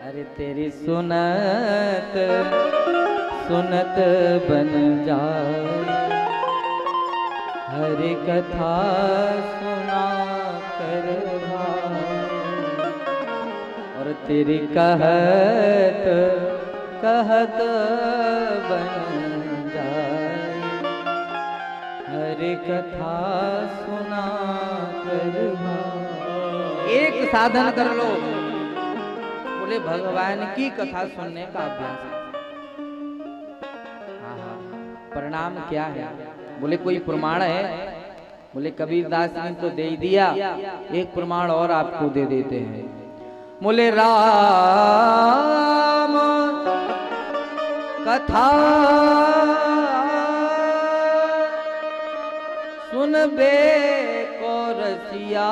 अरे तेरी सुनत सुनत बन जाए, हरि कथा सुना कर भाई। और तेरी कहत कहत बन जाए, हरि कथा सुना कर भाई। एक साधन कर लो, बोले भगवान की कथा सुनने का अभ्यास। परिणाम क्या है? बोले कोई प्रमाण है? बोले कबीरदास ने तो दे दिया, एक प्रमाण और आपको दे देते हैं। बोले राम कथा सुन बे को रसिया।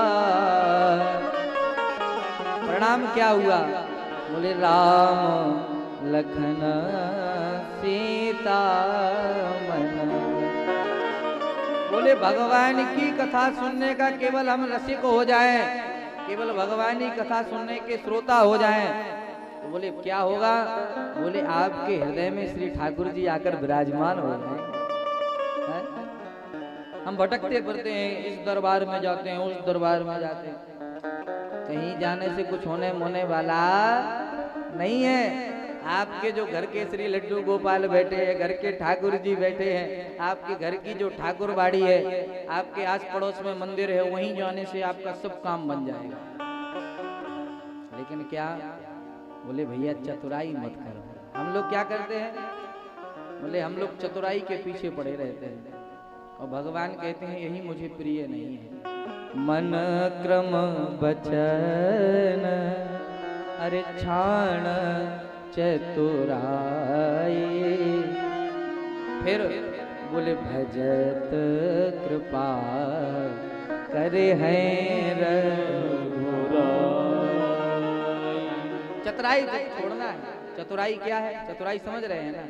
परिणाम क्या हुआ? बोले राम लखन सीता मन। बोले भगवान की कथा सुनने का केवल हम रसिक हो जाएं, केवल भगवान की कथा सुनने के श्रोता हो जाएं, तो बोले क्या होगा? बोले आपके हृदय में श्री ठाकुर जी आकर विराजमान हो जाए। हम भटकते फिरते हैं, इस दरबार में जाते हैं, उस दरबार में जाते हैं, कहीं जाने से कुछ होने मोने वाला नहीं है। आपके जो घर के श्री लड्डू गोपाल बैठे हैं, घर के ठाकुर जी बैठे हैं, आपके घर की जो ठाकुर बाड़ी है, आपके आस पड़ोस में मंदिर है, वहीं जाने से आपका सब काम बन जाएगा। लेकिन क्या? बोले भैया चतुराई मत करो। हम लोग क्या करते हैं? बोले हम लोग चतुराई के पीछे पड़े रहते हैं, और भगवान कहते हैं यही मुझे प्रिय नहीं है। मन क्रम बचन अरे छाण चतुराई। फिर बोले भजत कृपा करे हैं रघुराई। चतुराई छोड़ना है। चतुराई क्या है? चतुराई समझ रहे हैं ना?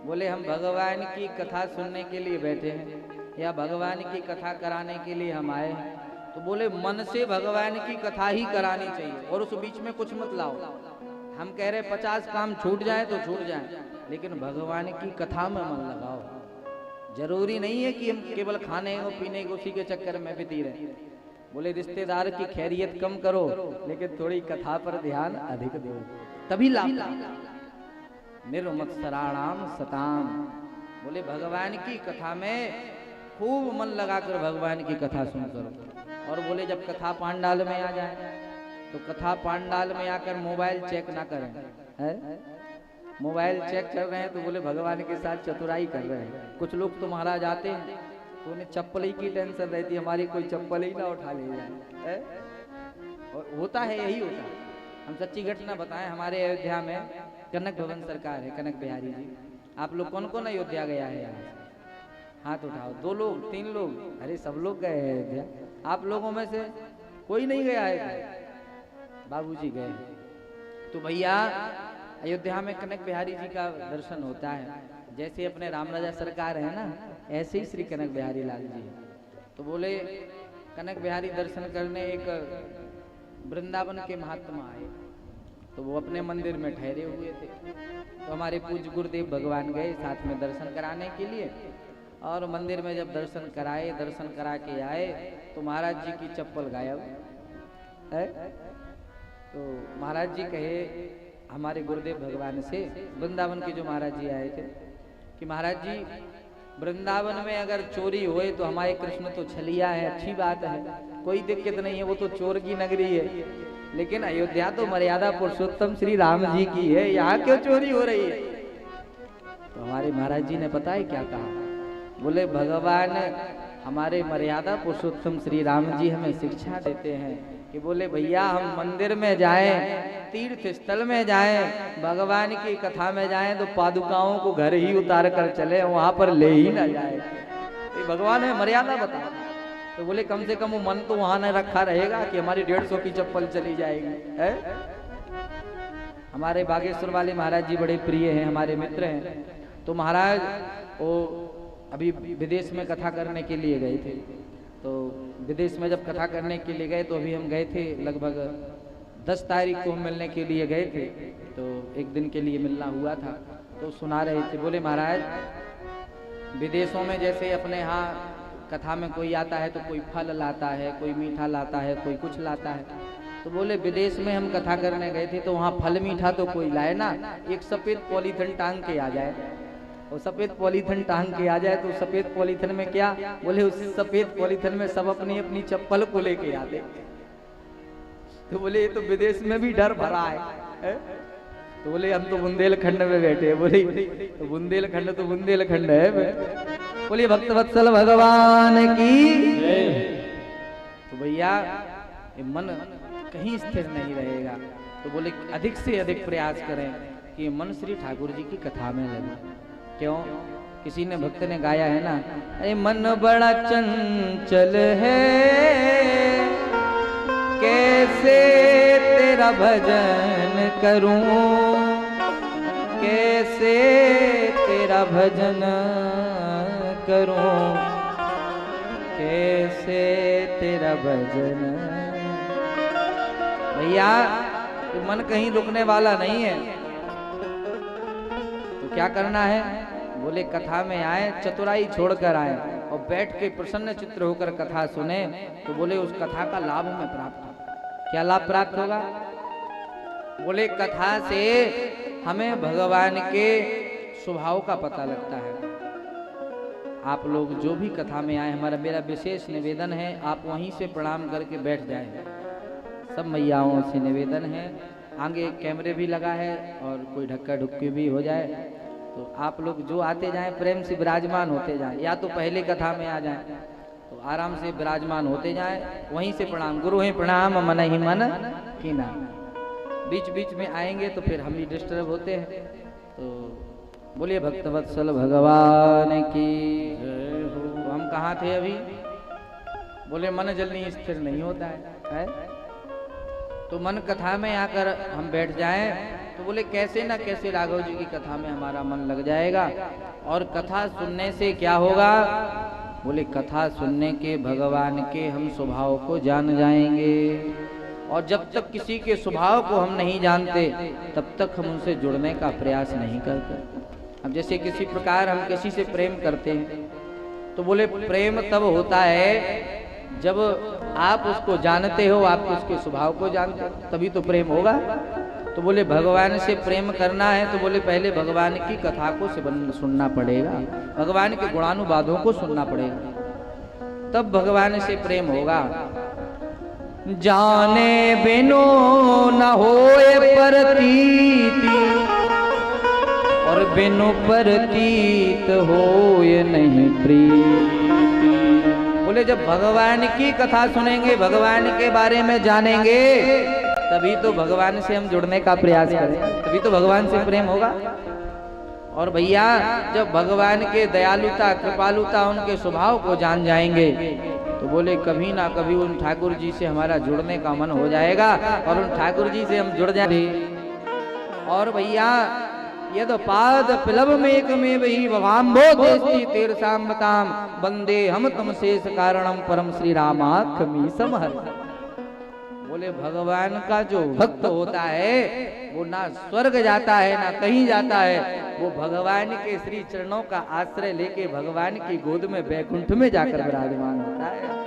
बोले हम भगवान की कथा सुनने के लिए बैठे हैं, या भगवान की कथा कराने के लिए हम आए हैं, तो बोले मन से भगवान की कथा ही करानी चाहिए, और उस बीच में कुछ मत लाओ। हम कह रहे 50 काम छूट जाए तो छूट जाए, लेकिन भगवान की कथा में मन लगाओ। जरूरी नहीं है कि हम केवल खाने और पीने को उसी के चक्कर में बिती रहे। बोले रिश्तेदार की खैरियत कम करो, लेकिन थोड़ी कथा पर ध्यान अधिक दो, तभी लाभ। निर्मत्सराणाम सताम। बोले भगवान की कथा में खूब मन लगाकर भगवान की कथा सुन करो। और बोले जब कथा पांडाल में आ जाए, तो कथा पांडाल में आकर मोबाइल चेक ना करें। है? मोबाइल चेक कर रहे हैं तो बोले भगवान के साथ चतुराई कर रहे हैं। कुछ लोग तो महाराज आते हैं तो उन्हें चप्पल ही की टेंशन रहती है, हमारी कोई चप्पल ही ना उठा ले जाए। और होता है, यही होता है। हम सच्ची घटना बताएं, हमारे अयोध्या में कनक भवन सरकार है, कनक बिहारी जी। आप लोग कौन कौन अयोध्या गया है? यहाँ हाथ उठाओ। 2 लोग 3 लोग? अरे सब लोग गए हैं अयोध्या। आप लोगों में से कोई नहीं गया है? बाबूजी गए। तो भैया अयोध्या में कनक बिहारी जी का दर्शन होता है। जैसे अपने राम राजा सरकार है ना, ऐसे ही श्री कनक बिहारी लाल जी। तो बोले कनक बिहारी दर्शन करने एक वृंदावन के महात्मा आए, तो वो अपने मंदिर में ठहरे हुए थे। तो हमारे पूज्य गुरुदेव भगवान गए साथ में दर्शन कराने के लिए, और मंदिर में जब दर्शन कराए, दर्शन करा के आए, तो महाराज जी की चप्पल गायब है। तो महाराज जी कहे हमारे गुरुदेव भगवान से, वृंदावन के जो महाराज जी आए थे, कि महाराज जी वृंदावन में अगर चोरी होए तो हमारे कृष्ण तो छलिया है, अच्छी बात है, कोई दिक्कत नहीं है, वो तो चोर की नगरी है। लेकिन अयोध्या तो मर्यादा पुरुषोत्तम श्री राम जी की है, यहाँ क्यों चोरी हो रही है? तो हमारे महाराज जी ने पता है क्या कहा? बोले भगवान हमारे मर्यादा पुरुषोत्तम श्री राम जी हमें शिक्षा देते हैं कि बोले भैया हम मंदिर में जाएं, तीर्थ स्थल में जाएं, भगवान की कथा में जाएं, तो पादुकाओं को घर ही उतार कर चले, वहां पर ले ही ना जाए। तो भगवान है मर्यादा बता। तो बोले कम से कम वो मन तो वहां न रखा रहेगा कि हमारी 150 की चप्पल चली जाएगी। है? हमारे बागेश्वर वाले महाराज जी बड़े प्रिय हैं, हमारे मित्र हैं। तो महाराज वो अभी विदेश में कथा करने के लिए गए थे। तो विदेश में जब कथा करने के लिए गए तो अभी हम गए थे लगभग 10 तारीख को हम मिलने के लिए गए थे, तो एक दिन के लिए मिलना हुआ था। तो सुना रहे थे, बोले महाराज विदेशों में जैसे अपने यहाँ कथा में कोई आता है तो कोई फल लाता है, कोई मीठा लाता है, कोई कुछ लाता है। तो बोले विदेश में हम कथा करने गए थे तो वहाँ फल मीठा तो कोई लाए ना, एक सफ़ेद पॉलीथिन टांग के आ जाए। और सफ़ेद पॉलीथिन टांग के आ जाए तो सफ़ेद पॉलीथिन में क्या, बोले उस सफ़ेद पॉलीथिन में सब अपनी अपनी चप्पल को लेके आते। तो बोले ये तो विदेश में भी डर भरा है। तो बोले हम तो बुंदेलखंड में बैठे हैं। बोले तो बुंदेलखंड है। बोलिए भक्तवत्सल भगवान की। तो भैया ये मन कहीं स्थिर नहीं रहेगा, तो बोले अधिक से अधिक प्रयास करें कि मन श्री ठाकुर जी की कथा में लगे। क्यों? किसी ने भक्त ने गाया है ना, अरे मन बड़ा चंचल है, कैसे तेरा भजन करूं, कैसे तेरा भजन करूं, कैसे तेरा भजन। भैया मन कहीं रुकने वाला नहीं है, तो क्या करना है? बोले कथा में आए, चतुराई छोड़कर आए और बैठ के प्रसन्न चित्त होकर कथा सुने। तो बोले उस कथा का लाभ हमें प्राप्त होगा। क्या लाभ प्राप्त होगा? बोले कथा से हमें भगवान के स्वभाव का पता लगता है। आप लोग जो भी कथा में आए, मेरा विशेष निवेदन है आप वहीं से प्रणाम करके बैठ जाए। सब मैयाओं से निवेदन है, आगे कैमरे भी लगा है और कोई ढक्का ढुक्की भी हो जाए तो आप लोग जो आते जाएं प्रेम से विराजमान होते जाएं, या तो पहले कथा में आ जाएं तो आराम से विराजमान होते जाएं, वहीं से प्रणाम। गुरु ही प्रणाम मन ही मन कीना। बीच बीच में आएंगे तो फिर हम भी डिस्टर्ब होते हैं। तो बोलिए भक्तवत्सल भगवान की। तो हम कहाँ थे अभी? बोले मन जल्दी स्थिर नहीं होता है? तो मन कथा में आकर हम बैठ जाएं तो बोले कैसे ना कैसे राघव जी की कथा में हमारा मन लग जाएगा। और कथा सुनने से क्या होगा? बोले कथा सुनने के भगवान के हम स्वभाव को जान जाएंगे। और जब तक किसी के स्वभाव को हम नहीं जानते तब तक हम उनसे जुड़ने का प्रयास नहीं करते। अब जैसे किसी प्रकार हम किसी से प्रेम करते हैं तो बोले प्रेम तब होता है जब आप उसको जानते हो, आप उसके स्वभाव को जानते हो, तभी तो प्रेम होगा। तो बोले भगवान से प्रेम करना है तो बोले पहले भगवान की कथा को सुनना पड़ेगा, भगवान के गुणानुवादों को सुनना पड़ेगा, तब भगवान से प्रेम होगा। जाने बिनो न होए प्रतीति और बिनु प्रतीत होए नहीं प्रीति। बोले जब भगवान की कथा सुनेंगे, भगवान के बारे में जानेंगे, तभी तो भगवान से हम जुड़ने का प्रयास करें, तभी तो भगवान से प्रेम होगा। और भैया जब भगवान के दयालुता कृपालुता उनके स्वभाव को जान जाएंगे तो बोले कभी ना कभी उन ठाकुर जी से हमारा जुड़ने का मन हो जाएगा और उन ठाकुर जी से हम जुड़ जाएंगे। और भैया यद पाद प्लवमेकमेव हि भवाम्भोदेस्ति तीर्थामताम वंदे हम तम शेष कारणम परम श्री रामाख्मी समहर। बोले भगवान का जो भक्त होता है वो ना स्वर्ग जाता है ना कहीं जाता है, वो भगवान के श्री चरणों का आश्रय लेके भगवान की गोद में बैकुंठ में जाकर विराजमान होता है।